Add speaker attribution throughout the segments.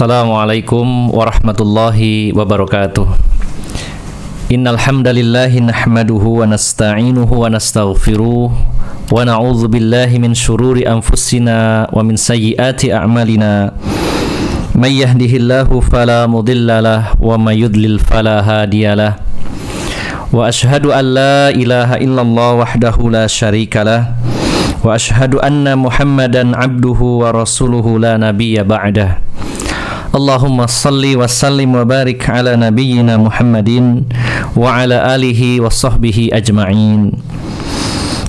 Speaker 1: Assalamualaikum warahmatullahi wabarakatuh. Innal hamdalillahi nahmaduhu wa nasta'inuhu wa nastaghfiruh wa na'udzu billahi min shururi anfusina wa min sayyiati a'malina. May yahdihillahu fala mudhillalah wa may yudlil fala hadiyalah. Wa ashhadu an la ilaha illallah wahdahu la syarikalah wa ashhadu anna Muhammadan abduhu wa rasuluhu la nabiyya ba'dah. Allahumma salli wa sallim wa barik ala nabiyyina Muhammadin wa ala alihi wa sahbihi ajma'in.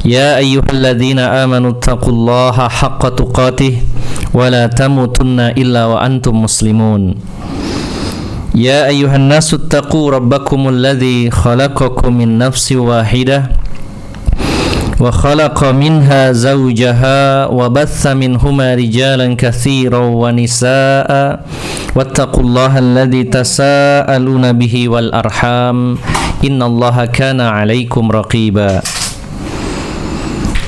Speaker 1: Ya ayyuhalladzina amanu taqullaha haqqa tuqatih wa la tamutunna illa wa antum muslimun. Ya ayyuhan nasu taqu rabbakumul ladzi khalaqakum min nafsin wahidah wa khalaqa minha zawjaha wa batha minhuma rijalan katsiran wa nisaa'a wattaqullaha alladzi tasaaluna bihi wal arham innallaha kana 'alaikum raqiba.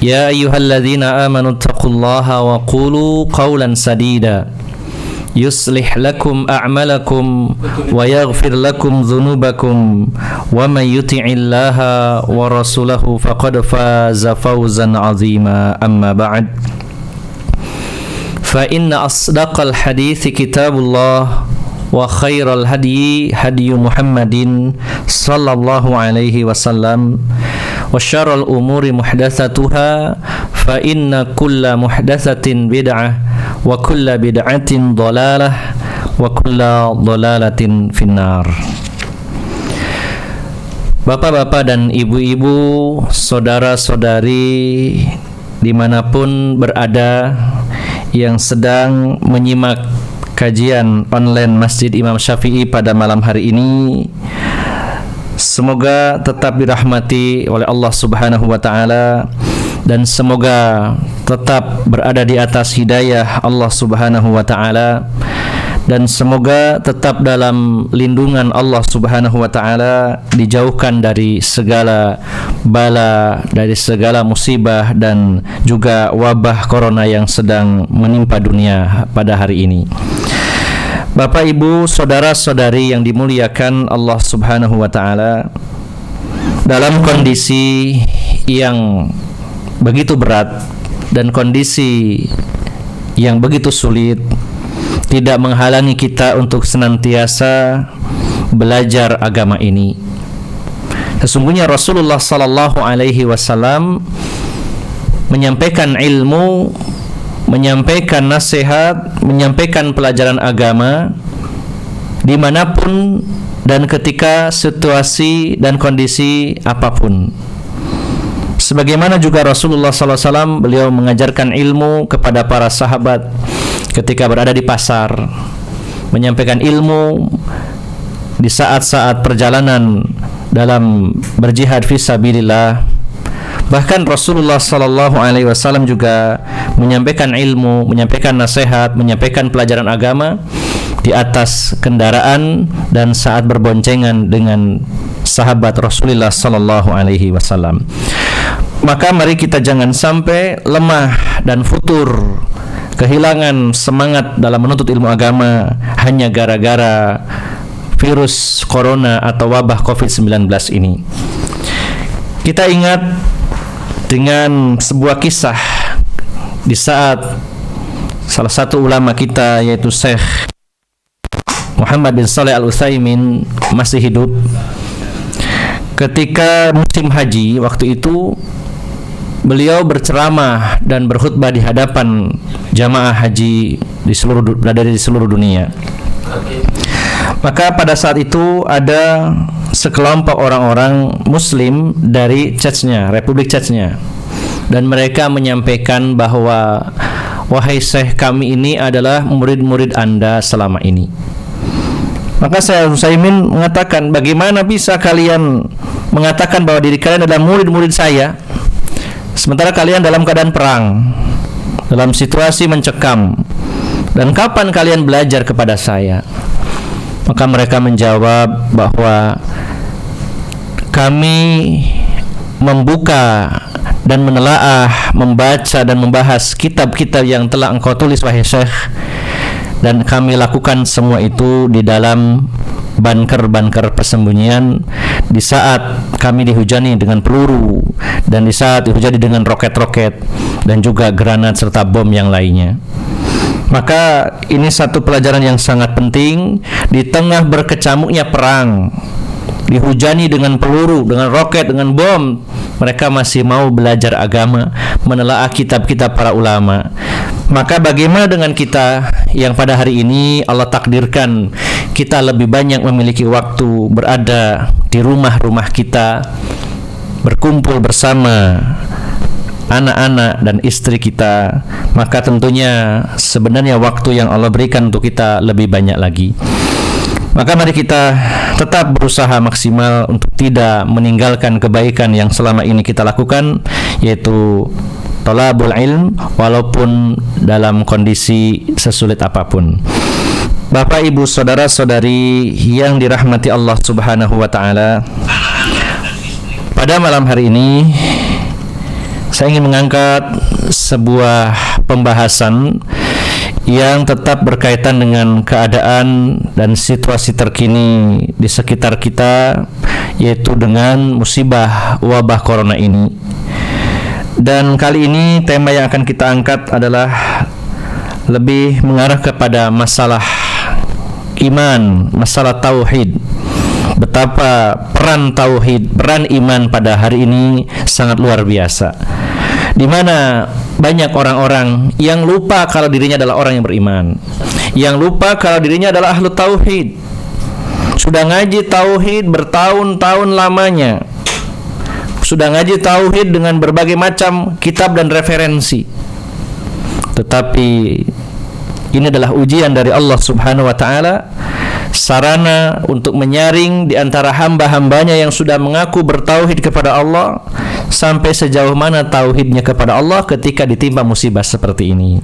Speaker 1: Ya ayyuhalladzina amanu taqullaha wa qulu qawlan sadida yuslih lakum a'malakum wa yaghfir lakum dhunubakum wa may yuti'illaha wa rasulahu faqad faza fawzan 'azima. Amma ba'd, fa inna asdaqal hadithi kitabullah wa khairal hadyi hadyu Muhammadin sallallahu alaihi wasallam wa syarrul umuri muhdatsatuha fa inna kulla muhdatsatin bid'ah wa kulla bid'atin dhalalah wa kulla dhalalatin finnar. Bapak-bapak dan ibu-ibu, saudara-saudari dimanapun berada yang sedang menyimak kajian online Masjid Imam Syafi'i pada malam hari ini, semoga tetap dirahmati oleh Allah Subhanahu wa taala dan semoga tetap berada di atas hidayah Allah Subhanahu wa taala dan semoga tetap dalam lindungan Allah Subhanahu wa taala, dijauhkan dari segala bala, dari segala musibah dan juga wabah corona yang sedang menimpa dunia pada hari ini. Bapak, Ibu, saudara-saudari yang dimuliakan Allah Subhanahu wa taala, dalam kondisi yang begitu berat dan kondisi yang begitu sulit tidak menghalangi kita untuk senantiasa belajar agama ini. Sesungguhnya Rasulullah sallallahu alaihi wasallam menyampaikan ilmu, menyampaikan nasihat, menyampaikan pelajaran agama dimanapun dan ketika situasi dan kondisi apapun. Sebagaimana juga Rasulullah SAW, beliau mengajarkan ilmu kepada para sahabat ketika berada di pasar, menyampaikan ilmu di saat-saat perjalanan dalam berjihad fisabilillah. Bahkan Rasulullah SAW juga menyampaikan ilmu, menyampaikan nasihat, menyampaikan pelajaran agama di atas kendaraan dan saat berboncengan dengan sahabat Rasulullah SAW. Maka mari kita jangan sampai lemah dan futur, kehilangan semangat dalam menuntut ilmu agama hanya gara-gara virus corona atau wabah COVID-19 ini. Kita ingat dengan sebuah kisah di saat salah satu ulama kita, yaitu Syekh Muhammad bin Shalih Al-Utsaimin, masih hidup. Ketika musim haji waktu itu, beliau berceramah dan berkhutbah di hadapan jamaah haji berada di seluruh dunia. Maka pada saat itu ada sekelompok orang-orang Muslim dari Chechnya, Republik Chechnya, dan mereka menyampaikan bahwa, wahai Syekh, kami ini adalah murid-murid Anda selama ini. Maka Syekh Utsaimin mengatakan, bagaimana bisa kalian mengatakan bahwa diri kalian adalah murid-murid saya, sementara kalian dalam keadaan perang, dalam situasi mencekam, dan kapan kalian belajar kepada saya? Maka mereka menjawab bahwa kami membuka dan menelaah, membaca dan membahas kitab-kitab yang telah engkau tulis, wahai Syekh, dan kami lakukan semua itu di dalam bunker-bunker persembunyian, di saat kami dihujani dengan peluru dan di saat dihujani dengan roket-roket dan juga granat serta bom yang lainnya. Maka ini satu pelajaran yang sangat penting di tengah berkecamuknya perang, dihujani dengan peluru, dengan roket, dengan bom, mereka masih mau belajar agama, menelaah kitab-kitab para ulama. Maka bagaimana dengan kita yang pada hari ini Allah takdirkan kita lebih banyak memiliki waktu berada di rumah-rumah kita, berkumpul bersama anak-anak dan istri kita, maka tentunya sebenarnya waktu yang Allah berikan untuk kita lebih banyak lagi. Maka mari kita tetap berusaha maksimal untuk tidak meninggalkan kebaikan yang selama ini kita lakukan, yaitu thalabul ilm, walaupun dalam kondisi sesulit apapun. Bapak, Ibu, saudara-saudari yang dirahmati Allah Subhanahu wa taala, pada malam hari ini saya ingin mengangkat sebuah pembahasan yang tetap berkaitan dengan keadaan dan situasi terkini di sekitar kita, yaitu dengan musibah wabah corona ini. Dan kali ini tema yang akan kita angkat adalah lebih mengarah kepada masalah iman, masalah tauhid. Betapa peran tauhid, peran iman pada hari ini sangat luar biasa, di mana banyak orang-orang yang lupa kalau dirinya adalah orang yang beriman, yang lupa kalau dirinya adalah ahlu tauhid. Sudah ngaji tauhid bertahun-tahun lamanya, sudah ngaji tauhid dengan berbagai macam kitab dan referensi, tetapi ini adalah ujian dari Allah Subhanahu wa taala, sarana untuk menyaring di antara hamba-hambanya yang sudah mengaku bertauhid kepada Allah, sampai sejauh mana tauhidnya kepada Allah ketika ditimpa musibah seperti ini.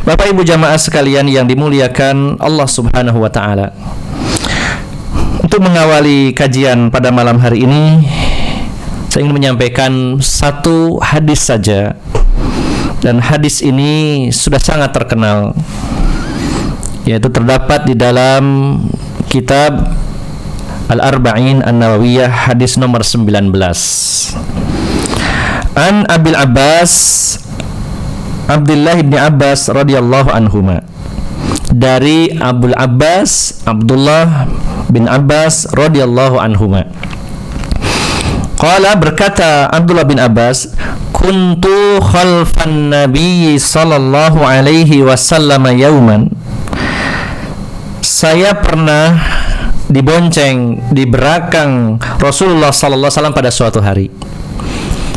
Speaker 1: Bapak Ibu jamaah sekalian yang dimuliakan Allah Subhanahu wa taala, untuk mengawali kajian pada malam hari ini, saya ingin menyampaikan satu hadis saja, dan hadis ini sudah sangat terkenal, yaitu terdapat di dalam kitab Al-Arba'in An-Nawawiyah, hadis nomor 19. An Abil Abbas, Abdullah bin Abbas radhiyallahu anhuma, dari Abul Abbas Abdullah bin Abbas radhiyallahu anhuma. Qala, berkata Abdullah bin Abbas, kuntu khalfan Nabi sallallahu alaihi wasallam yauman, saya pernah dibonceng di belakang Rasulullah sallallahu alaihi wasallam pada suatu hari.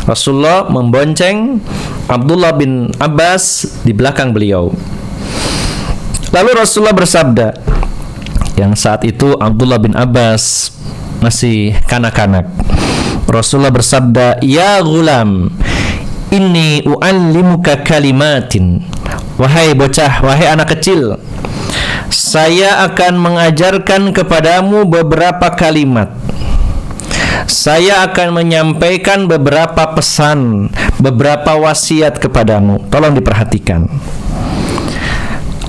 Speaker 1: Rasulullah membonceng Abdullah bin Abbas di belakang beliau. Lalu Rasulullah bersabda, yang saat itu Abdullah bin Abbas masih kanak-kanak. Rasulullah bersabda, ya gulam, inni u'allimuka kalimatin. Wahai bocah, wahai anak kecil, saya akan mengajarkan kepadamu beberapa kalimat. Saya akan menyampaikan beberapa pesan, beberapa wasiat kepadamu. Tolong diperhatikan.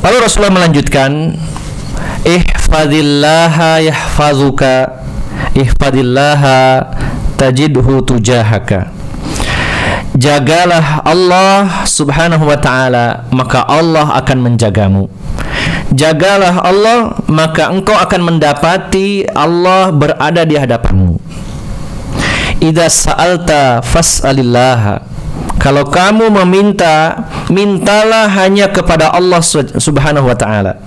Speaker 1: Lalu Rasulullah melanjutkan, ihfadillaha yahfazuka, ihfadillaha tajidhu tujahaka. Jagalah Allah Subhanahu wa ta'ala, maka Allah akan menjagamu. Jagalah Allah, maka engkau akan mendapati Allah berada di hadapanmu. Idza sa'alta fas'alillah. Kalau kamu meminta, mintalah hanya kepada Allah Subhanahu wa ta'ala.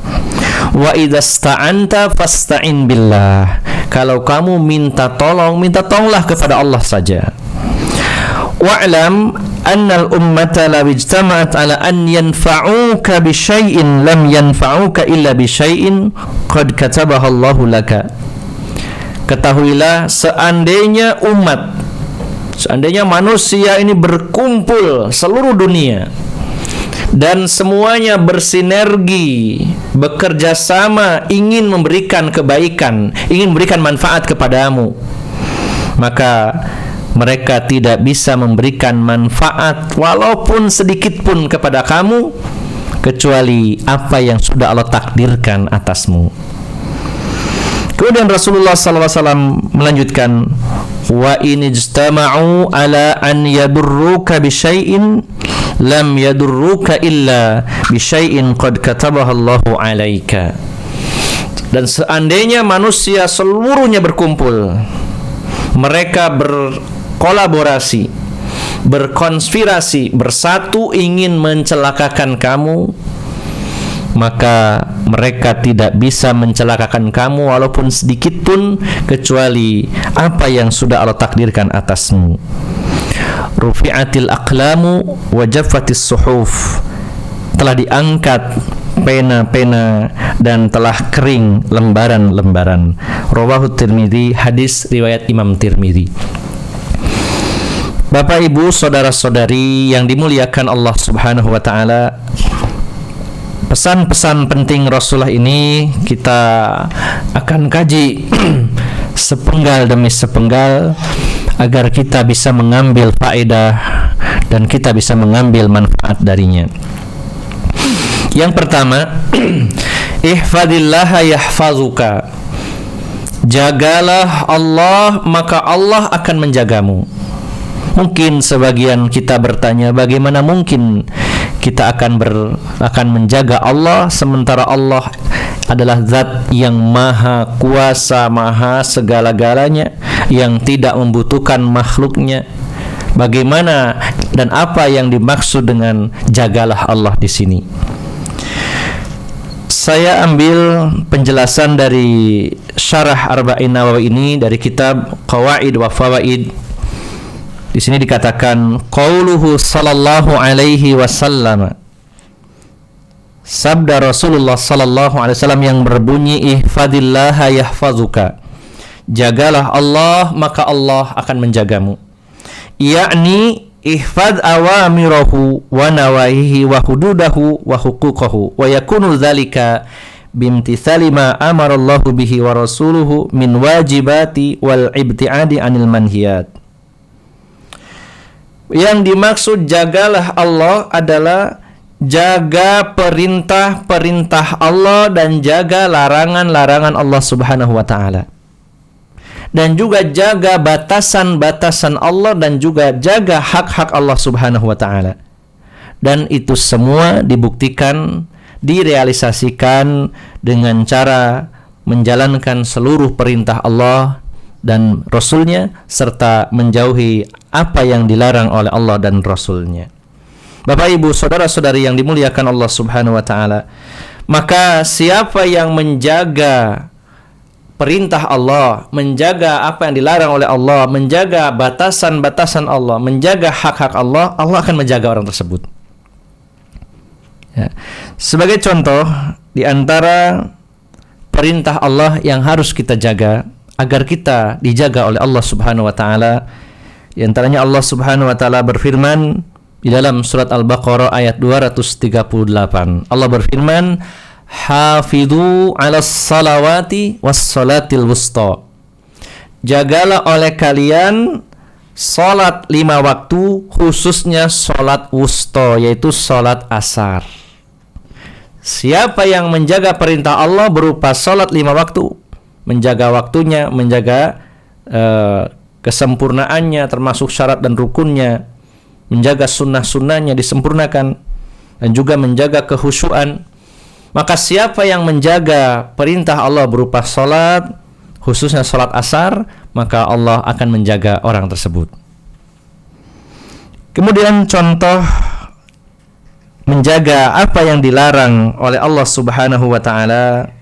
Speaker 1: Wa idza sta'anta fasta'in billah. Kalau kamu minta tolonglah kepada Allah saja. Wa'lam annal ummata law ijtama'at ala an yanfa'uka bi syai'in lam yanfa'uka illa bi syai'in qad katabahu Allahu laka. Ketahuilah, seandainya manusia ini berkumpul seluruh dunia dan semuanya bersinergi, bekerja sama, ingin memberikan kebaikan, ingin memberikan manfaat kepadamu, maka mereka tidak bisa memberikan manfaat walaupun sedikit pun kepada kamu kecuali apa yang sudah Allah takdirkan atasmu. Kemudian Rasulullah SAW melanjutkan, wa in ijtama'u ala an yadurruka bisyai'in lam yadurruka illa bisyai'in qad katabaha Allahu 'alaika. Dan seandainya manusia seluruhnya berkumpul, mereka berkolaborasi, berkonspirasi, bersatu ingin mencelakakan kamu, maka mereka tidak bisa mencelakakan kamu walaupun sedikit pun, kecuali apa yang sudah Allah takdirkan atasmu. Rufi'atil aqlamu wa jaffatis suhuf. Telah diangkat pena-pena dan telah kering lembaran-lembaran. Rawahu Tirmidzi, hadis riwayat Imam Tirmidzi. Bapak Ibu, saudara-saudari yang dimuliakan Allah Subhanahu wa taala, pesan-pesan penting Rasulullah ini kita akan kaji sepenggal demi sepenggal agar kita bisa mengambil faedah dan kita bisa mengambil manfaat darinya. Yang pertama, ihfadillaha yahfazuka. Jagalah Allah, maka Allah akan menjagamu. Mungkin sebagian kita bertanya, bagaimana mungkin kita akan menjaga Allah sementara Allah adalah zat yang maha kuasa, maha segala-galanya, yang tidak membutuhkan makhluknya. Bagaimana dan apa yang dimaksud dengan jagalah Allah di sini? Saya ambil penjelasan dari Syarah Arba'in Nawawi ini dari kitab Qawaid wa Fawaid. Di sini dikatakan qauluhu sallallahu alaihi wasallam. Sabda Rasulullah sallallahu alaihi wasallam yang berbunyi ihfadillaha yahfazuka. Jagalah Allah, maka Allah akan menjagamu. Yakni ihfad awamirahu wa nawahihi wa hududahu wa huquqahu wa yakunu dzalika bimtithali ma amara Allah bihi wa rasuluhu min wajibati wal ibtiadi anil manhiyat. Yang dimaksud jagalah Allah adalah jaga perintah-perintah Allah dan jaga larangan-larangan Allah Subhanahu wa taala. Dan juga jaga batasan-batasan Allah dan juga jaga hak-hak Allah Subhanahu wa taala. Dan itu semua dibuktikan, direalisasikan dengan cara menjalankan seluruh perintah Allah dan Rasulnya, serta menjauhi apa yang dilarang oleh Allah dan Rasulnya. Bapak Ibu, saudara-saudari yang dimuliakan Allah Subhanahu wa taala, maka siapa yang menjaga perintah Allah, menjaga apa yang dilarang oleh Allah, menjaga batasan-batasan Allah, menjaga hak-hak Allah, Allah akan menjaga orang tersebut. Ya. Sebagai contoh, di antara perintah Allah yang harus kita jaga agar kita dijaga oleh Allah Subhanahu wa taala, di antaranya Allah Subhanahu wa taala berfirman di dalam surat Al-Baqarah ayat 238. Allah berfirman, hafidhu 'alas salawati was salatil wusta. Jagalah oleh kalian salat 5 waktu, khususnya salat wusta, yaitu salat asar. Siapa yang menjaga perintah Allah berupa salat 5 waktu, menjaga waktunya, menjaga kesempurnaannya termasuk syarat dan rukunnya, menjaga sunnah-sunnahnya disempurnakan, dan juga menjaga kehusyuan, maka siapa yang menjaga perintah Allah berupa salat, khususnya salat asar, maka Allah akan menjaga orang tersebut. Kemudian contoh menjaga apa yang dilarang oleh Allah Subhanahu wa taala,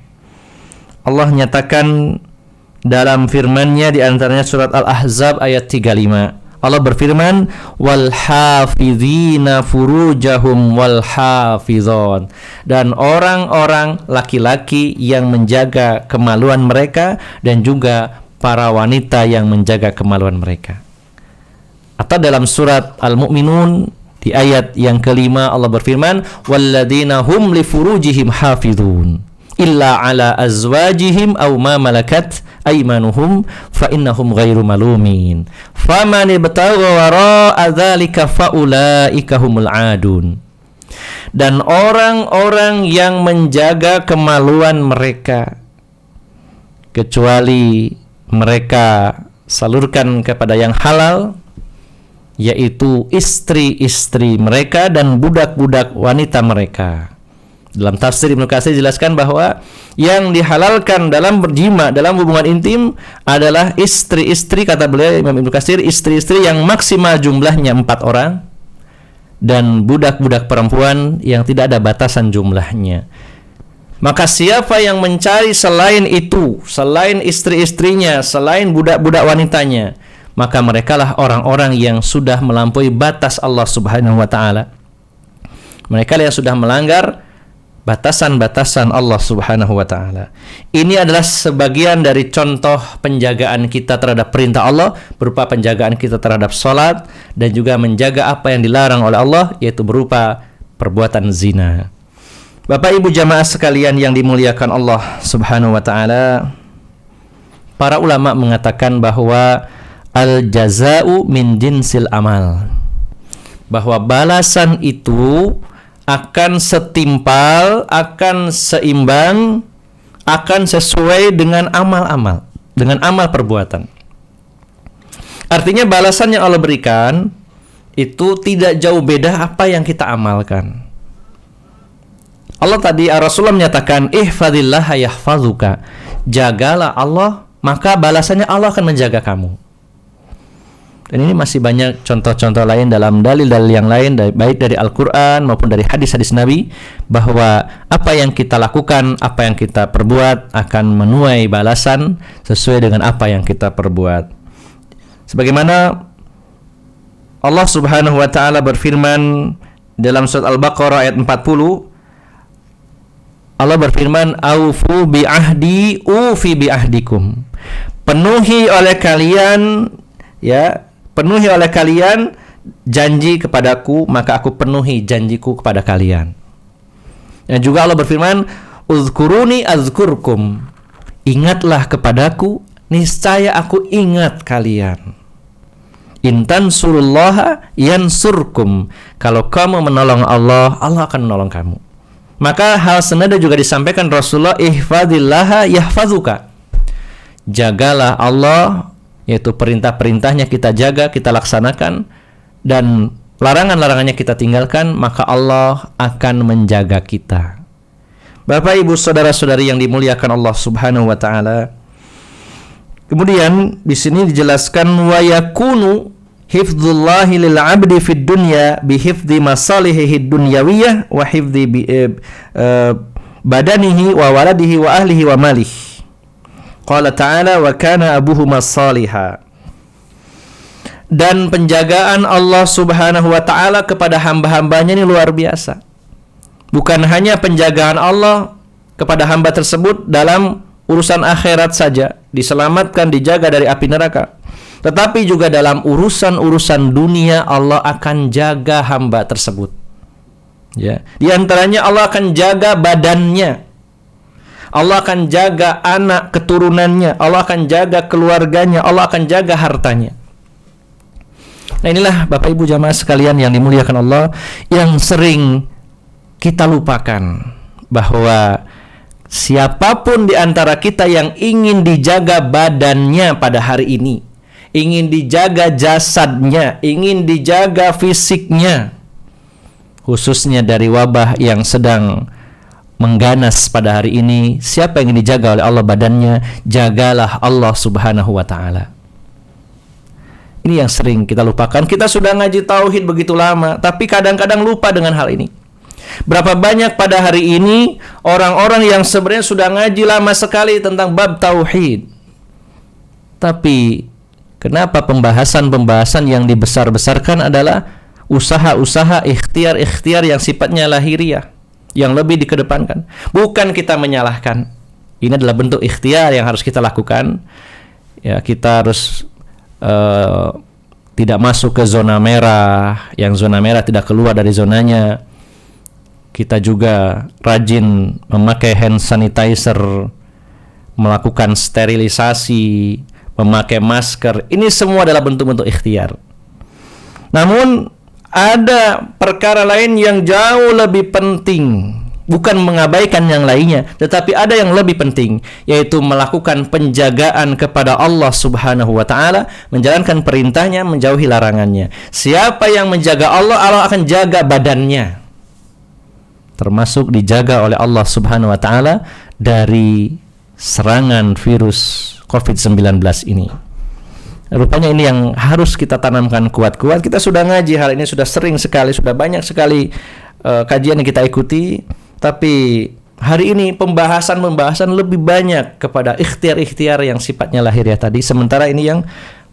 Speaker 1: Allah nyatakan dalam firman-Nya di antaranya surat Al-Ahzab ayat 35. Allah berfirman, wal hafizina furujahum wal hafizon, dan orang-orang laki-laki yang menjaga kemaluan mereka dan juga para wanita yang menjaga kemaluan mereka. Atau dalam surat Al-Mu'minun di ayat yang kelima Allah berfirman, walladzina hum li furujihim hafizun illa ala azwajihim aw ma malakat aymanuhum fa innahum ghairu malumin faman ibtagha wara'a dzalika faulaika humul adun. dan orang-orang yang menjaga kemaluan mereka, kecuali mereka salurkan kepada yang halal, yaitu istri-istri mereka dan budak-budak wanita mereka. Dalam tafsir Ibnu Katsir dijelaskan bahwa yang dihalalkan dalam berjima, dalam hubungan intim adalah istri-istri, kata beliau Imam Ibnu Katsir, istri-istri yang maksimal jumlahnya 4 orang, dan budak-budak perempuan yang tidak ada batasan jumlahnya. Maka siapa yang mencari selain itu, selain istri-istrinya, selain budak-budak wanitanya, maka merekalah orang-orang yang sudah melampaui batas Allah Subhanahu wa taala. Mereka yang sudah melanggar batasan-batasan Allah Subhanahu wa taala. Ini adalah sebagian dari contoh penjagaan kita terhadap perintah Allah, berupa penjagaan kita terhadap salat dan juga menjaga apa yang dilarang oleh Allah, yaitu berupa perbuatan zina. Bapak Ibu jamaah sekalian yang dimuliakan Allah Subhanahu wa taala, para ulama mengatakan bahwa al-jaza'u min jinsil amal, bahwa balasan itu akan setimpal, akan seimbang, akan sesuai dengan amal-amal, dengan amal perbuatan. Artinya balasan yang Allah berikan itu tidak jauh beda apa yang kita amalkan. Allah tadi, Rasulullah menyatakan, ihfadillaha yahfazuka, jagalah Allah, maka balasannya Allah akan menjaga kamu. Dan ini masih banyak contoh-contoh lain dalam dalil-dalil yang lain, baik dari Al-Quran maupun dari hadis-hadis Nabi, bahwa apa yang kita lakukan, apa yang kita perbuat akan menuai balasan sesuai dengan apa yang kita perbuat. Sebagaimana Allah Subhanahu wa taala berfirman dalam surat Al-Baqarah ayat 40, Allah berfirman, aufu bi ahdi ufi bi ahdikum, penuhi oleh kalian, ya, penuhi oleh kalian janji kepadaku, maka aku penuhi janjiku kepada kalian. Dan juga Allah berfirman, uzkuruni azkurkum, ingatlah kepadaku, niscaya aku ingat kalian. Intan surullaha yansurkum, kalau kamu menolong Allah, Allah akan menolong kamu. Maka hal senada juga disampaikan Rasulullah, ihfadillaha yahfazuka, jagalah Allah, yaitu perintah-perintahnya kita jaga, kita laksanakan, dan larangan-larangannya kita tinggalkan, maka Allah akan menjaga kita. Bapak Ibu saudara-saudari yang dimuliakan Allah Subhanahu wa taala. Kemudian di sini dijelaskan, wa yakunu hifdzullahi lil 'abdi fid dunya bi hifdzi masalihihi dunyawiyah wa hifdzi badanihi wa waladihi wa ahlihi wa malihi. Qala ta'ala wa kana abuhuma salihah. Dan penjagaan Allah Subhanahu wa ta'ala kepada hamba-hambanya ini luar biasa. Bukan hanya penjagaan Allah kepada hamba tersebut dalam urusan akhirat saja, diselamatkan, dijaga dari api neraka, tetapi juga dalam urusan-urusan dunia Allah akan jaga hamba tersebut. Ya, di antaranya Allah akan jaga badannya, Allah akan jaga anak keturunannya, Allah akan jaga keluarganya, Allah akan jaga hartanya. Nah, inilah Bapak Ibu jamaah sekalian yang dimuliakan Allah, yang sering kita lupakan bahwa siapapun di antara kita yang ingin dijaga badannya pada hari ini, ingin dijaga jasadnya, ingin dijaga fisiknya, khususnya dari wabah yang sedang mengganas pada hari ini, siapa yang ingin dijaga oleh Allah badannya, jagalah Allah Subhanahu wa ta'ala. Ini yang sering kita lupakan. Kita sudah ngaji tauhid begitu lama, tapi kadang-kadang lupa dengan hal ini. Berapa banyak pada hari ini orang-orang yang sebenarnya sudah ngaji lama sekali tentang bab tauhid, tapi kenapa pembahasan-pembahasan yang dibesar-besarkan adalah usaha-usaha ikhtiar-ikhtiar yang sifatnya lahiriah, yang lebih dikedepankan. Bukan kita menyalahkan, ini adalah bentuk ikhtiar yang harus kita lakukan. Ya, kita harus tidak masuk ke zona merah, yang zona merah tidak keluar dari zonanya. Kita juga rajin memakai hand sanitizer, melakukan sterilisasi, memakai masker. Ini semua adalah bentuk-bentuk ikhtiar. Namun ada perkara lain yang jauh lebih penting. Bukan mengabaikan yang lainnya, tetapi ada yang lebih penting, yaitu melakukan penjagaan kepada Allah Subhanahu wa ta'ala, menjalankan perintahnya, menjauhi larangannya. Siapa yang menjaga Allah, Allah akan jaga badannya, termasuk dijaga oleh Allah Subhanahu wa ta'ala dari serangan virus COVID-19 ini. Rupanya ini yang harus kita tanamkan kuat-kuat. Kita sudah ngaji hal ini, sudah sering sekali, sudah banyak sekali kajian yang kita ikuti. Tapi hari ini pembahasan lebih banyak kepada ikhtiar-ikhtiar yang sifatnya lahiriah tadi. Sementara ini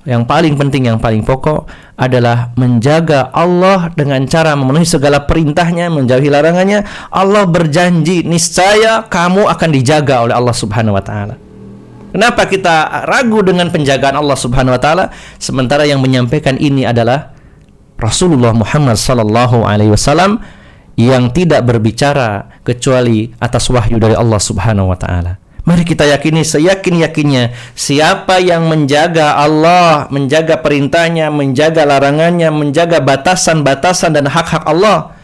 Speaker 1: yang paling penting, yang paling pokok adalah menjaga Allah dengan cara memenuhi segala perintahnya, menjauhi larangannya. Allah berjanji, niscaya kamu akan dijaga oleh Allah Subhanahu wa ta'ala. Kenapa kita ragu dengan penjagaan Allah Subhanahu wa ta'ala, sementara yang menyampaikan ini adalah Rasulullah Muhammad sallallahu alaihi wasallam, yang tidak berbicara kecuali atas wahyu dari Allah Subhanahu wa ta'ala. Mari kita yakini seyakin-yakinnya, siapa yang menjaga Allah, menjaga perintahnya, menjaga larangannya, menjaga batasan-batasan dan hak-hak Allah,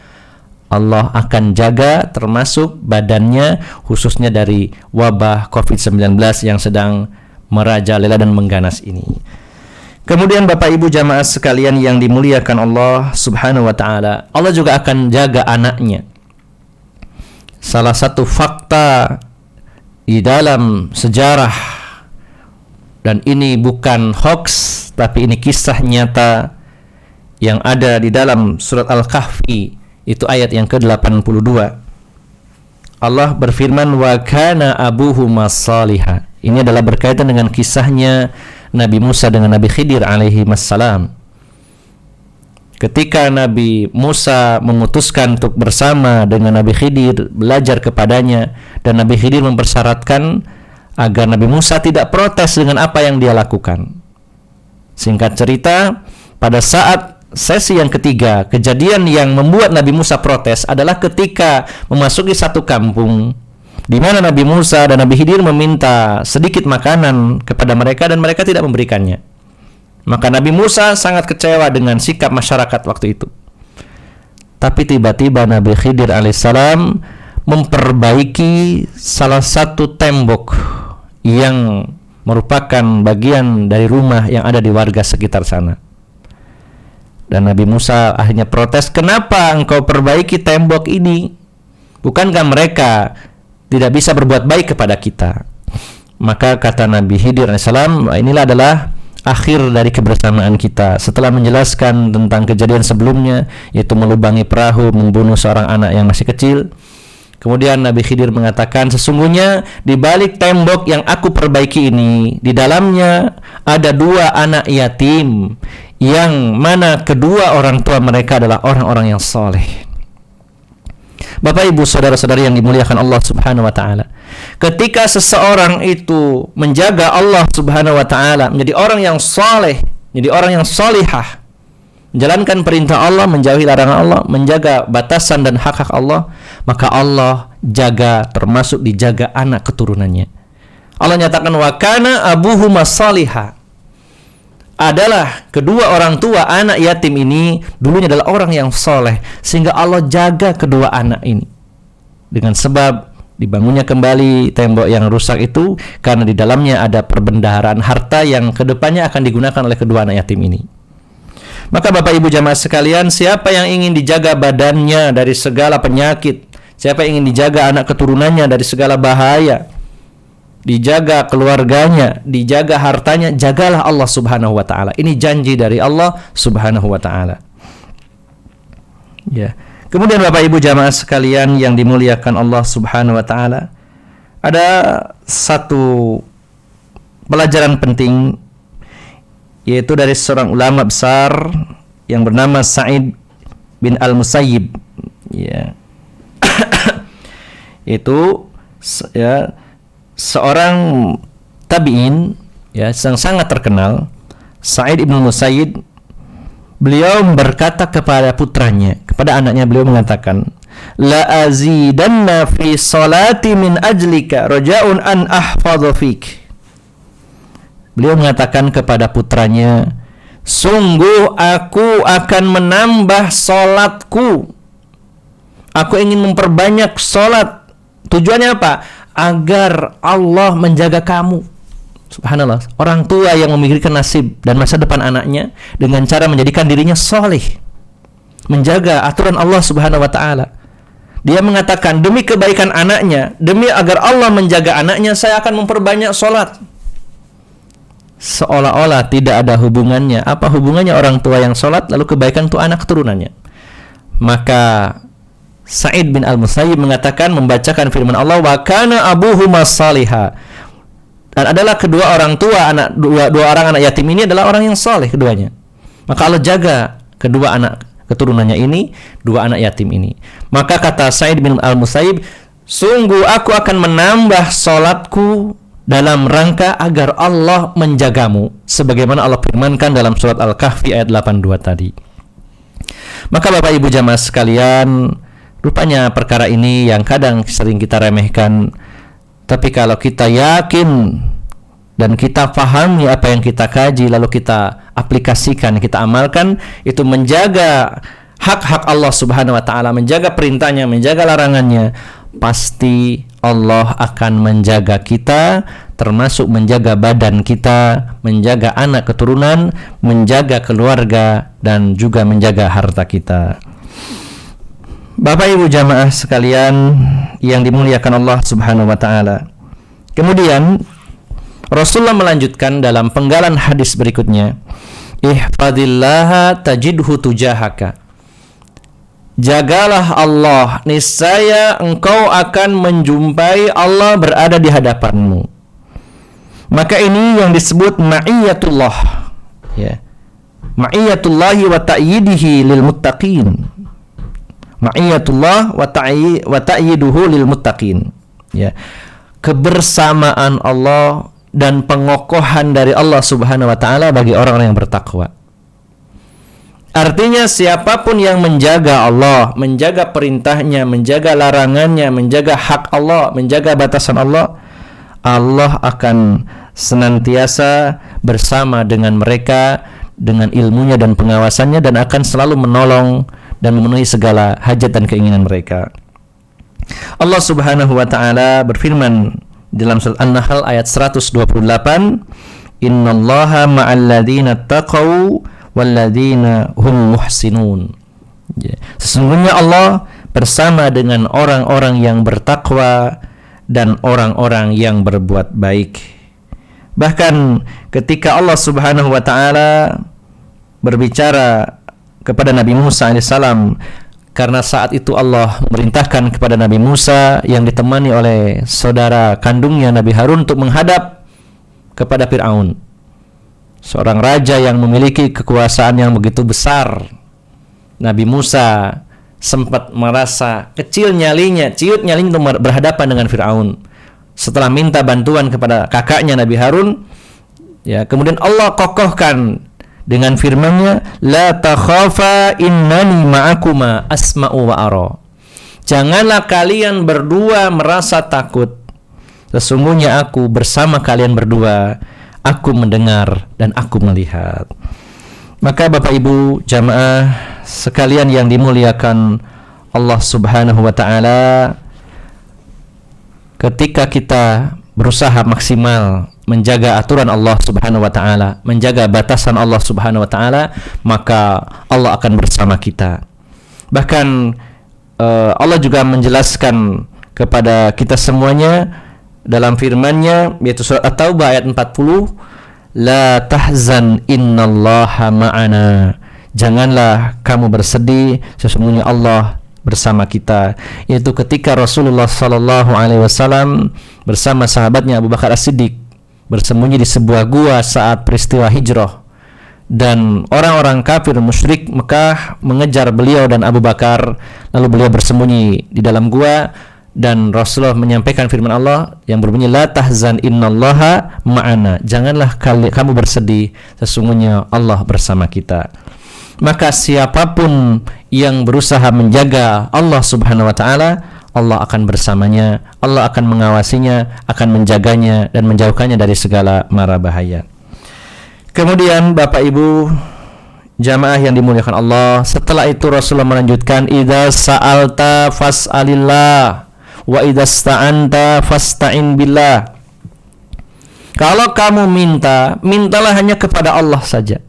Speaker 1: Allah akan jaga termasuk badannya, khususnya dari wabah COVID-19 yang sedang merajalela dan mengganas ini. Kemudian Bapak Ibu jamaah sekalian yang dimuliakan Allah Subhanahu wa ta'ala, Allah juga akan jaga anaknya. Salah satu fakta di dalam sejarah, dan ini bukan hoax, tapi ini kisah nyata yang ada di dalam surat Al-Kahfi, itu ayat yang ke-82. Allah berfirman, wa kana abuhuma salihah. Ini adalah berkaitan dengan kisahnya Nabi Musa dengan Nabi Khidir alaihi wassalam. Ketika Nabi Musa memutuskan untuk bersama dengan Nabi Khidir, belajar kepadanya, dan Nabi Khidir mempersyaratkan agar Nabi Musa tidak protes dengan apa yang dia lakukan. Singkat cerita, pada saat sesi yang ketiga, kejadian yang membuat Nabi Musa protes adalah ketika memasuki satu kampung di mana Nabi Musa dan Nabi Khidir meminta sedikit makanan kepada mereka dan mereka tidak memberikannya. Maka Nabi Musa sangat kecewa dengan sikap masyarakat waktu itu. Tapi tiba-tiba Nabi Khidir alaihissalam memperbaiki salah satu tembok yang merupakan bagian dari rumah yang ada di warga sekitar sana. Dan Nabi Musa akhirnya protes, kenapa engkau perbaiki tembok ini? Bukankah mereka tidak bisa berbuat baik kepada kita? Maka kata Nabi Khidir alaihissalam, inilah adalah akhir dari kebersamaan kita. Setelah menjelaskan tentang kejadian sebelumnya, yaitu melubangi perahu, membunuh seorang anak yang masih kecil, kemudian Nabi Khidir mengatakan, sesungguhnya di balik tembok yang aku perbaiki ini, di dalamnya ada dua anak yatim, yang mana kedua orang tua mereka adalah orang-orang yang soleh. Bapak Ibu saudara-saudari yang dimuliakan Allah Subhanahu wa ta'ala, ketika seseorang itu menjaga Allah Subhanahu wa ta'ala, menjadi orang yang soleh, menjadi orang yang solihah, menjalankan perintah Allah, menjauhi larangan Allah, menjaga batasan dan hak-hak Allah, maka Allah jaga, termasuk dijaga anak keturunannya. Allah nyatakan, wa kana abuhuma salihah, adalah kedua orang tua anak yatim ini dulunya adalah orang yang soleh, sehingga Allah jaga kedua anak ini dengan sebab dibangunnya kembali tembok yang rusak itu, karena di dalamnya ada perbendaharaan harta yang kedepannya akan digunakan oleh kedua anak yatim ini. Maka Bapak Ibu jamaah sekalian, siapa yang ingin dijaga badannya dari segala penyakit, siapa yang ingin dijaga anak keturunannya dari segala bahaya, dijaga keluarganya, dijaga hartanya, jagalah Allah Subhanahu wa ta'ala. Ini janji dari Allah Subhanahu wa ta'ala. Ya. Kemudian Bapak Ibu jamaah sekalian yang dimuliakan Allah Subhanahu wa ta'ala, ada satu pelajaran penting, yaitu dari seorang ulama besar yang bernama Sa'id bin Al-Musayyib. Ya. Itu ya, seorang tabi'in ya, yang sangat terkenal, Sa'id ibn Musayyib. Beliau berkata kepada putranya, kepada anaknya, beliau mengatakan, la azidanna fi salati min ajlika raja'un an ahfadha fik. Beliau mengatakan kepada putranya, Sungguh aku akan menambah salatku. Aku ingin memperbanyak salat. Tujuannya apa? Agar Allah menjaga kamu. Subhanallah, orang tua yang memikirkan nasib dan masa depan anaknya dengan cara menjadikan dirinya soleh, menjaga aturan Allah Subhanahu wa ta'ala. Dia mengatakan, demi kebaikan anaknya, demi agar Allah menjaga anaknya, saya akan memperbanyak sholat. Seolah-olah tidak ada hubungannya. Apa hubungannya orang tua yang sholat lalu kebaikan untuk anak keturunannya? Maka Sa'id bin Al-Musayyib mengatakan, membacakan firman Allah, wa kana abuhuma salihah, dan adalah kedua orang tua dua orang anak yatim ini adalah orang yang saleh keduanya. Maka Allah jaga kedua anak keturunannya ini, dua anak yatim ini. Maka kata Sa'id bin Al-Musayyib, sungguh aku akan menambah salatku dalam rangka agar Allah menjagamu, sebagaimana Allah firmankan dalam surat Al-Kahfi ayat 82 tadi. Maka Bapak Ibu jamaah sekalian, rupanya perkara ini yang kadang sering kita remehkan. Tapi kalau kita yakin dan kita pahami apa yang kita kaji, lalu kita aplikasikan, kita amalkan, itu menjaga hak-hak Allah Subhanahu wa ta'ala, menjaga perintahnya, menjaga larangannya, pasti Allah akan menjaga kita, termasuk menjaga badan kita, menjaga anak keturunan, menjaga keluarga, dan juga menjaga harta kita. Bapak Ibu jamaah sekalian yang dimuliakan Allah Subhanahu wa ta'ala. Kemudian Rasulullah melanjutkan dalam penggalan hadis berikutnya, ihfadillaha tajidhu tujahaka. Jagalah Allah, niscaya engkau akan menjumpai Allah berada di hadapanmu. Maka ini yang disebut ma'iyatullah, ya. Ma'iyatullahi wa ta'yidihi lil muttaqin. Ma'iyatullah wa ta'yiduhu lil muttaqin, ya. Kebersamaan Allah dan pengokohan dari Allah Subhanahu wa ta'ala bagi orang-orang yang bertakwa. Artinya siapapun yang menjaga Allah, menjaga perintahnya, menjaga larangannya, menjaga hak Allah, menjaga batasan Allah, Allah akan senantiasa bersama dengan mereka dengan ilmunya dan pengawasannya, dan akan selalu menolong dan memenuhi segala hajat dan keinginan mereka. Allah Subhanahu wa ta'ala berfirman dalam surat An-Nahl ayat 128, innallaha ma'al ladzina taqaw wal ladzina hum muhsinun. Sesungguhnya Allah bersama dengan orang-orang yang bertakwa dan orang-orang yang berbuat baik. Bahkan ketika Allah Subhanahu wa ta'ala berbicara kepada Nabi Musa alaihissalam, karena saat itu Allah memerintahkan kepada Nabi Musa yang ditemani oleh saudara kandungnya Nabi Harun untuk menghadap kepada Fir'aun, seorang raja yang memiliki kekuasaan yang begitu besar. Nabi Musa sempat merasa kecil nyalinya, ciut nyalinya untuk berhadapan dengan Fir'aun. Setelah minta bantuan kepada kakaknya Nabi Harun, ya, kemudian Allah kokohkan dengan firman-Nya, la takhafa innani ma'akuma asma'u wa ara. Janganlah kalian berdua merasa takut, sesungguhnya aku bersama kalian berdua, aku mendengar dan aku melihat. Maka Bapak Ibu jamaah sekalian yang dimuliakan Allah Subhanahu wa ta'ala, ketika kita berusaha maksimal menjaga aturan Allah Subhanahu wa ta'ala, menjaga batasan Allah Subhanahu wa ta'ala, maka Allah akan bersama kita. Bahkan Allah juga menjelaskan kepada kita semuanya dalam firman-Nya, yaitu surat At-Taubah ayat 40, la tahzan innallaha ma'ana. Janganlah kamu bersedih, sesungguhnya Allah bersama kita. Yaitu ketika Rasulullah sallallahu alaihi wasallam bersama sahabatnya Abu Bakar As-Siddiq bersembunyi di sebuah gua saat peristiwa hijrah, dan orang-orang kafir musyrik Mekah mengejar beliau dan Abu Bakar, lalu beliau bersembunyi di dalam gua, dan Rasulullah menyampaikan firman Allah yang berbunyi, la tahzan innallaha ma'ana. Janganlah kamu bersedih, sesungguhnya Allah bersama kita. Maka siapapun yang berusaha menjaga Allah Subhanahu wa ta'ala, Allah akan bersamanya, Allah akan mengawasinya, akan menjaganya dan menjauhkannya dari segala mara bahaya. Kemudian Bapak Ibu Jamaah yang dimuliakan Allah, setelah itu Rasulullah melanjutkan, idza sa'alta fas'alillah wa idza sta'anta fasta'in billah. Kalau kamu minta, mintalah hanya kepada Allah saja.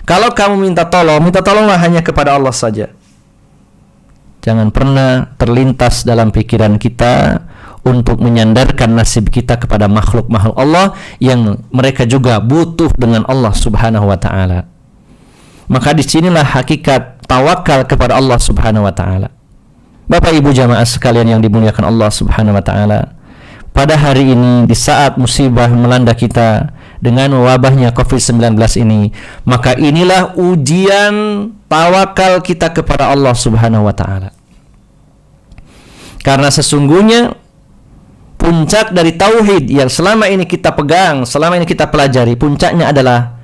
Speaker 1: Kalau kamu minta tolonglah hanya kepada Allah saja. Jangan pernah terlintas dalam pikiran kita untuk menyandarkan nasib kita kepada makhluk-makhluk Allah yang mereka juga butuh dengan Allah Subhanahu wa taala. Maka disinilah hakikat tawakal kepada Allah Subhanahu wa taala. Bapak Ibu jamaah sekalian yang dimuliakan Allah Subhanahu wa taala, pada hari ini di saat musibah melanda kita dengan wabahnya COVID-19 ini, maka inilah ujian tawakal kita kepada Allah Subhanahu wa taala. Karena sesungguhnya puncak dari tauhid yang selama ini kita pegang, selama ini kita pelajari, puncaknya adalah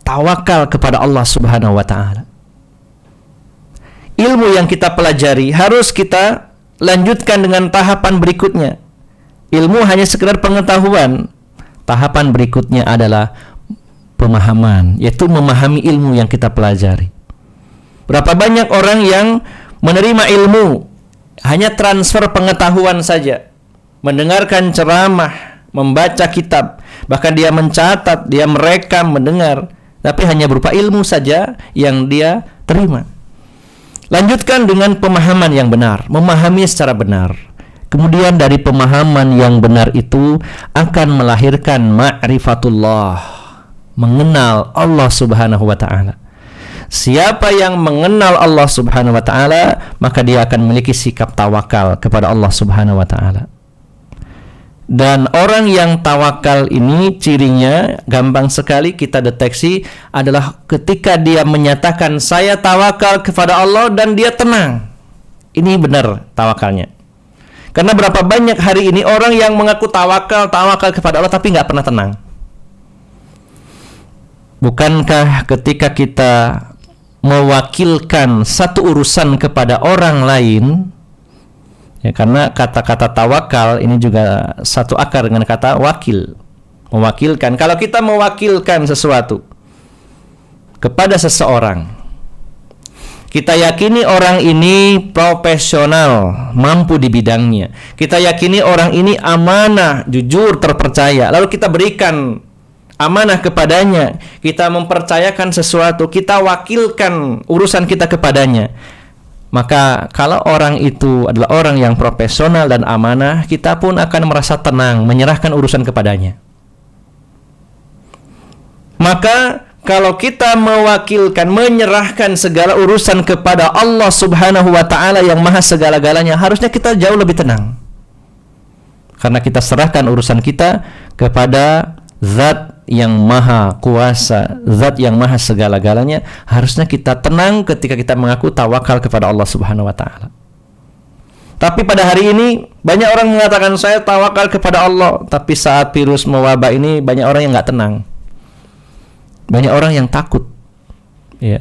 Speaker 1: tawakal kepada Allah Subhanahu wa taala. Ilmu yang kita pelajari harus kita lanjutkan dengan tahapan berikutnya. Ilmu hanya sekedar pengetahuan. Tahapan berikutnya adalah pemahaman, yaitu memahami ilmu yang kita pelajari. Berapa banyak orang yang menerima ilmu hanya transfer pengetahuan saja, mendengarkan ceramah, membaca kitab, bahkan dia mencatat, dia merekam, mendengar, tapi hanya berupa ilmu saja yang dia terima. Lanjutkan dengan pemahaman yang benar, memahami secara benar. Kemudian dari pemahaman yang benar itu akan melahirkan ma'rifatullah, mengenal Allah Subhanahu wa taala. Siapa yang mengenal Allah Subhanahu wa taala, maka dia akan memiliki sikap tawakal kepada Allah Subhanahu wa taala. Dan orang yang tawakal ini cirinya gampang sekali kita deteksi adalah ketika dia menyatakan saya tawakal kepada Allah dan dia tenang. Ini benar tawakalnya. Karena berapa banyak hari ini orang yang mengaku tawakal kepada Allah tapi nggak pernah tenang. Bukankah ketika kita mewakilkan satu urusan kepada orang lain, ya, karena kata-kata tawakal ini juga satu akar dengan kata wakil, mewakilkan. Kalau kita mewakilkan sesuatu kepada seseorang, kita yakini orang ini profesional, mampu di bidangnya. Kita yakini orang ini amanah, jujur, terpercaya. Lalu kita berikan amanah kepadanya. Kita mempercayakan sesuatu, kita wakilkan urusan kita kepadanya. Maka kalau orang itu adalah orang yang profesional dan amanah, kita pun akan merasa tenang menyerahkan urusan kepadanya. Maka kalau kita mewakilkan, menyerahkan segala urusan kepada Allah Subhanahu wa ta'ala yang maha segala-galanya, harusnya kita jauh lebih tenang. Karena kita serahkan urusan kita kepada Zat yang maha kuasa, Zat yang maha segala-galanya. Harusnya kita tenang ketika kita mengaku tawakal kepada Allah Subhanahu wa ta'ala. Tapi pada hari ini banyak orang mengatakan saya tawakal kepada Allah, tapi saat virus mewabah ini banyak orang yang nggak tenang. Banyak orang yang takut, ya,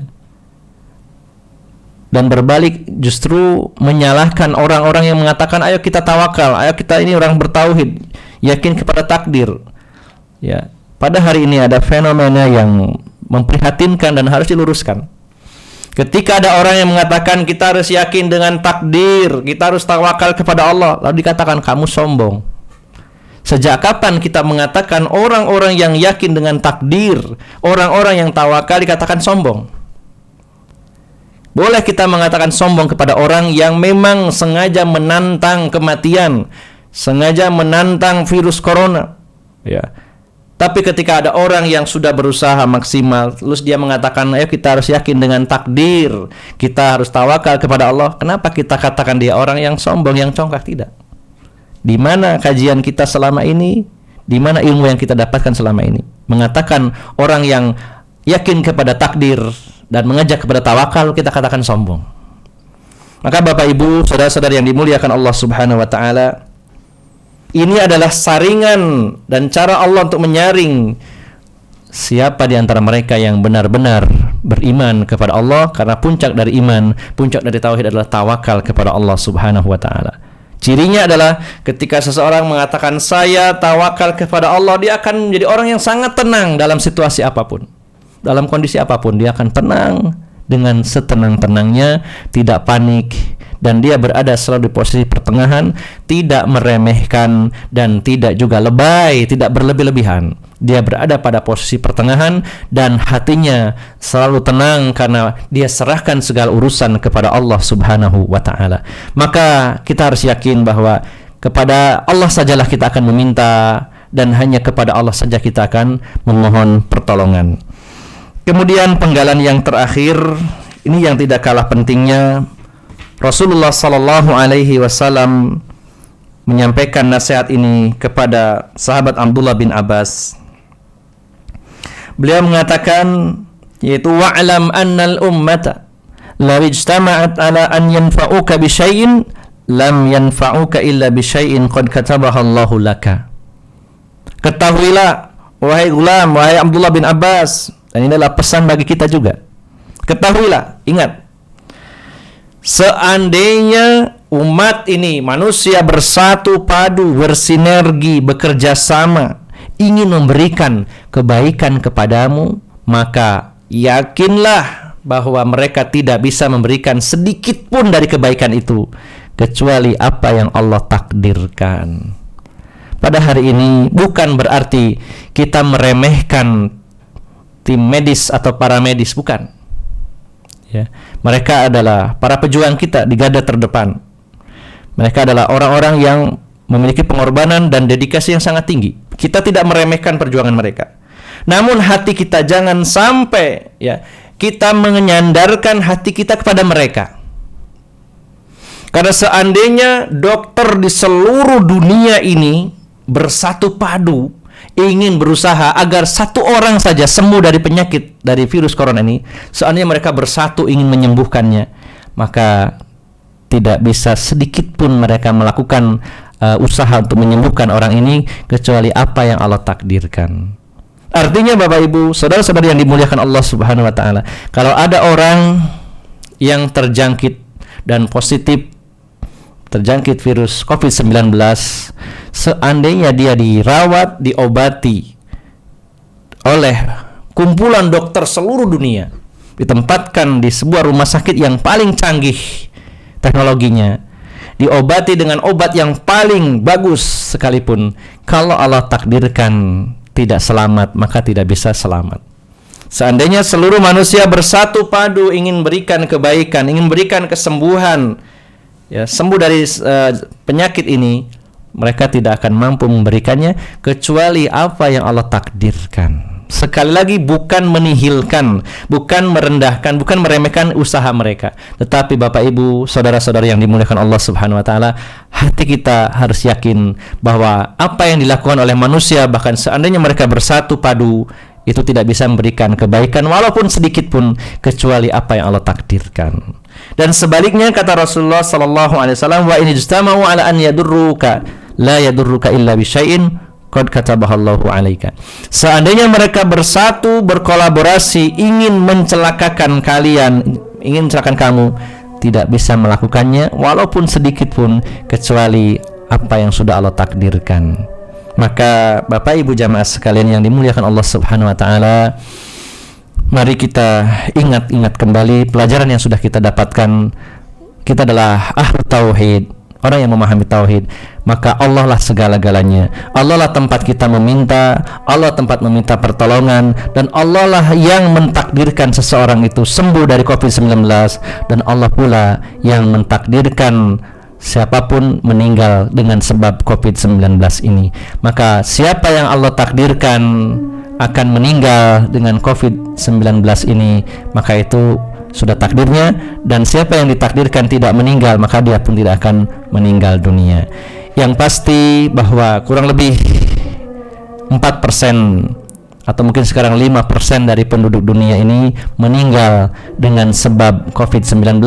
Speaker 1: dan berbalik justru menyalahkan orang-orang yang mengatakan ayo kita tawakal, ayo kita ini orang bertauhid, yakin kepada takdir. Ya, pada hari ini ada fenomena yang memprihatinkan dan harus diluruskan. Ketika ada orang yang mengatakan kita harus yakin dengan takdir, kita harus tawakal kepada Allah, lalu dikatakan kamu sombong. Sejak kapan kita mengatakan orang-orang yang yakin dengan takdir, orang-orang yang tawakal dikatakan sombong? Boleh kita mengatakan sombong kepada orang yang memang sengaja menantang kematian, sengaja menantang virus corona, ya. Tapi ketika ada orang yang sudah berusaha maksimal, terus dia mengatakan, ayo kita harus yakin dengan takdir, kita harus tawakal kepada Allah. Kenapa kita katakan dia orang yang sombong, yang congkak? Tidak. Di mana kajian kita selama ini? Di mana ilmu yang kita dapatkan selama ini? Mengatakan orang yang yakin kepada takdir dan mengajak kepada tawakal, kita katakan sombong. Maka Bapak Ibu, saudara-saudara yang dimuliakan Allah Subhanahu wa ta'ala, ini adalah saringan dan cara Allah untuk menyaring siapa di antara mereka yang benar-benar beriman kepada Allah. Karena puncak dari iman, puncak dari tauhid adalah tawakal kepada Allah Subhanahu wa ta'ala. Cirinya adalah ketika seseorang mengatakan saya tawakal kepada Allah, dia akan menjadi orang yang sangat tenang dalam situasi apapun, dalam kondisi apapun. Dia akan tenang, dengan setenang-tenangnya, tidak panik, dan dia berada selalu di posisi pertengahan, tidak meremehkan dan tidak juga lebay, tidak berlebih-lebihan. Dia berada pada posisi pertengahan dan hatinya selalu tenang karena dia serahkan segala urusan kepada Allah Subhanahu wa taala. Maka kita harus yakin bahwa kepada Allah sajalah kita akan meminta dan hanya kepada Allah saja kita akan memohon pertolongan. Kemudian penggalan yang terakhir, ini yang tidak kalah pentingnya, Rasulullah sallallahu alaihi wasallam menyampaikan nasihat ini kepada sahabat Abdullah bin Abbas. Beliau mengatakan, yaitu wa'lam annal ummata law ijtama'at ala an yanfa'uka bi syai'in lam yanfa'uka illa bi syai'in qad katabaha Allahu laka. Ketahuilah wahai gulam, wahai Abdullah bin Abbas, dan ini adalah pesan bagi kita juga. Ketahuilah, ingat, seandainya umat ini, manusia bersatu padu, bersinergi, bekerja sama, ingin memberikan kebaikan kepadamu, maka yakinlah bahwa mereka tidak bisa memberikan sedikit pun dari kebaikan itu kecuali apa yang Allah takdirkan. Pada hari ini bukan berarti kita meremehkan tim medis atau para medis, bukan. Ya, mereka adalah para pejuang kita di garda terdepan. Mereka adalah orang-orang yang memiliki pengorbanan dan dedikasi yang sangat tinggi. Kita tidak meremehkan perjuangan mereka. Namun hati kita jangan sampai kita menyandarkan hati kita kepada mereka. Karena seandainya dokter di seluruh dunia ini bersatu padu ingin berusaha agar satu orang saja sembuh dari penyakit, dari virus corona ini, seandainya mereka bersatu ingin menyembuhkannya, maka tidak bisa sedikit pun mereka melakukan usaha untuk menyembuhkan orang ini kecuali apa yang Allah takdirkan. Artinya Bapak Ibu, saudara-saudari yang dimuliakan Allah Subhanahu wa taala, kalau ada orang yang terjangkit dan positif terjangkit virus COVID-19, seandainya dia dirawat, diobati oleh kumpulan dokter seluruh dunia, ditempatkan di sebuah rumah sakit yang paling canggih teknologinya, diobati dengan obat yang paling bagus sekalipun, kalau Allah takdirkan tidak selamat, maka tidak bisa selamat. Seandainya seluruh manusia bersatu padu ingin berikan kebaikan, ingin berikan kesembuhan, sembuh dari penyakit ini, mereka tidak akan mampu memberikannya kecuali apa yang Allah takdirkan. Sekali lagi, bukan menihilkan, bukan merendahkan, bukan meremehkan usaha mereka, tetapi Bapak Ibu, saudara-saudari yang dimuliakan Allah Subhanahu wa taala, hati kita harus yakin bahwa apa yang dilakukan oleh manusia, bahkan seandainya mereka bersatu padu, itu tidak bisa memberikan kebaikan walaupun sedikit pun kecuali apa yang Allah takdirkan. Dan sebaliknya kata Rasulullah sallallahu alaihi wasallam, wa in ijtama'u ala an yadurruka la yadurruka illa bi syai'in qad katabahallahu 'alaika. Seandainya mereka bersatu, berkolaborasi ingin mencelakakan kalian, ingin mencelakakan kamu, tidak bisa melakukannya walaupun sedikit pun kecuali apa yang sudah Allah takdirkan. Maka Bapak Ibu jamaah sekalian yang dimuliakan Allah Subhanahu wa taala, mari kita ingat kembali pelajaran yang sudah kita dapatkan. Kita adalah ahlu tauhid, orang yang memahami tauhid. Maka Allah lah segala-galanya. Allah lah tempat kita meminta, Allah tempat meminta pertolongan, dan Allah lah yang mentakdirkan seseorang itu sembuh dari COVID-19, dan Allah pula yang mentakdirkan siapapun meninggal dengan sebab COVID-19 ini. Maka siapa yang Allah takdirkan akan meninggal dengan COVID-19 ini, maka itu sudah takdirnya, dan siapa yang ditakdirkan tidak meninggal, maka dia pun tidak akan meninggal dunia. Yang pasti bahwa kurang lebih 4% atau mungkin sekarang 5% dari penduduk dunia ini meninggal dengan sebab COVID-19,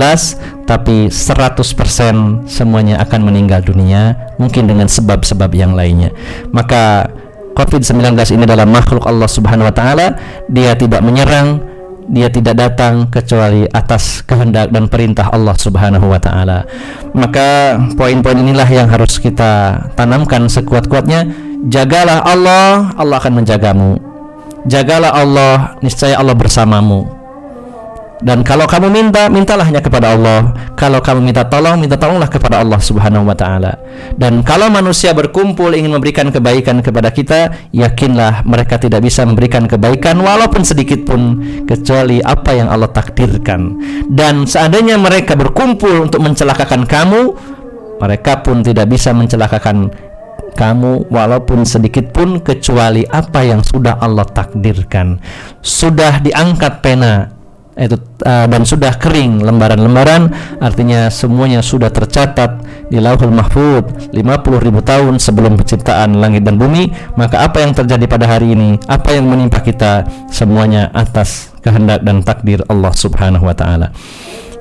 Speaker 1: tapi 100% semuanya akan meninggal dunia, mungkin dengan sebab-sebab yang lainnya. Maka COVID-19 ini adalah makhluk Allah Subhanahu wa taala. Dia tidak menyerang, dia tidak datang kecuali atas kehendak dan perintah Allah Subhanahu wa taala. Maka poin-poin inilah yang harus kita tanamkan sekuat-kuatnya. Jagalah Allah, Allah akan menjagamu. Jagalah Allah, niscaya Allah bersamamu. Dan kalau kamu minta, mintalah hanya kepada Allah. Kalau kamu minta tolonglah kepada Allah Subhanahu wa taala. Dan kalau manusia berkumpul ingin memberikan kebaikan kepada kita, yakinlah mereka tidak bisa memberikan kebaikan walaupun sedikit pun, kecuali apa yang Allah takdirkan. Dan seandainya mereka berkumpul untuk mencelakakan kamu, mereka pun tidak bisa mencelakakan kamu walaupun sedikit pun, kecuali apa yang sudah Allah takdirkan. Sudah diangkat pena itu dan sudah kering lembaran-lembaran, artinya semuanya sudah tercatat di Lauhul Mahfuz 50.000 tahun sebelum penciptaan langit dan bumi. Maka apa yang terjadi pada hari ini, apa yang menimpa kita, semuanya atas kehendak dan takdir Allah Subhanahu wa taala.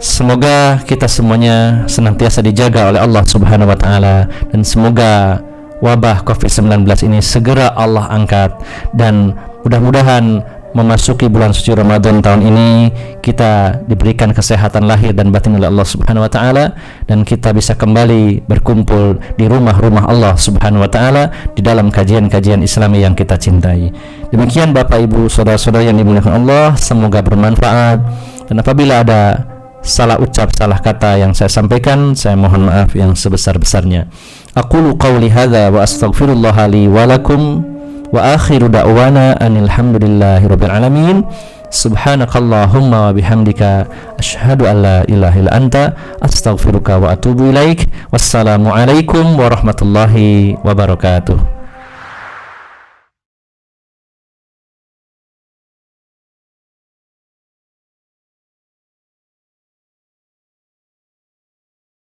Speaker 1: Semoga kita semuanya senantiasa dijaga oleh Allah Subhanahu wa taala, dan semoga wabah COVID-19 ini segera Allah angkat, dan mudah-mudahan memasuki bulan suci Ramadan tahun ini kita diberikan kesehatan lahir dan batin oleh Allah Subhanahu wa taala, dan kita bisa kembali berkumpul di rumah-rumah Allah Subhanahu wa taala di dalam kajian-kajian Islami yang kita cintai. Demikian Bapak Ibu saudara-saudara yang dimuliakan Allah, semoga bermanfaat, dan apabila ada salah ucap, salah kata yang saya sampaikan, saya mohon maaf yang sebesar-besarnya. Aqulu qawli hadza wa astaghfirullah li wa lakum wa akhiru da'wana anil hamdulillahi rabbil alamin. Subhanakallahumma wa bihamdika asyhadu an la ilaha illa anta astaghfiruka wa atubu ilaik. Wassalamu alaikum warahmatullahi wabarakatuh.